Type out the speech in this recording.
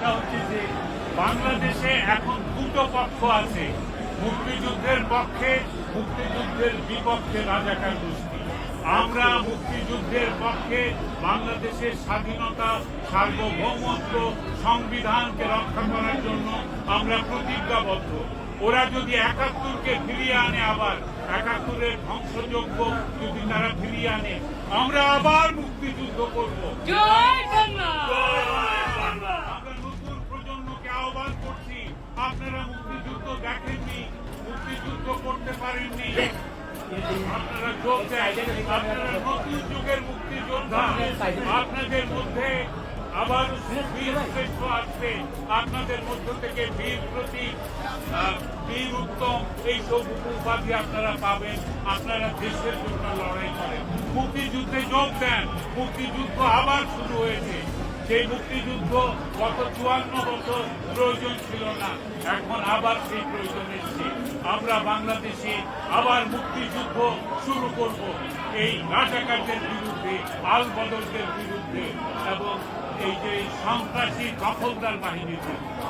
সেটা হচ্ছে যে বাংলাদেশে এখন দুটো পক্ষ আছে, মুক্তিযুদ্ধের পক্ষে, মুক্তিযুদ্ধের বিপক্ষে রাজাকার গোষ্ঠী। আমরা মুক্তিযুদ্ধের পক্ষে, বাংলাদেশের স্বাধীনতা, সার্বভৌমত্ব, সংবিধানকে রক্ষা করার জন্য আমরা প্রতিজ্ঞাবদ্ধ। ওরা যদি ৭১কে ফিরিয়ে আনে, আবার ৭১-এর ধ্বংসযজ্ঞ যদি তারা ফিরিয়ে আনে, আমরা আবার মুক্তিযুদ্ধ করব। আমরা নতুন প্রজন্মকে আহ্বান করছি, আপনারা মুক্তিযুদ্ধ দেখেননি, মুক্তিযুদ্ধ করতে পারেননি, আপনারা যোগ দেন। আপনারা নতুন যুগের মুক্তিযোদ্ধা, আপনাদের মধ্যে আবার বীর শ্রেষ্ঠ আসবে, আপনাদের মধ্য থেকে বীর প্রতীক, বীর উত্তম, এইসব উপাধি আপনারা পাবেন। আপনারা দেশের জন্য লড়াই করেন, মুক্তিযুদ্ধে যোগ দেন। মুক্তিযুদ্ধ আবার শুরু হয়েছে। সেই মুক্তিযুদ্ধ গত ৫৪ বছর প্রয়োজন ছিল না, এখন আবার সেই প্রয়োজন এসছে। আমরা বাংলাদেশে আবার মুক্তিযুদ্ধ শুরু করব, এই রাজাকারদের বিরুদ্ধে, আলবদরদের বিরুদ্ধে এবং এই যে সন্ত্রাসী দখলদার বাহিনীর বিরুদ্ধে।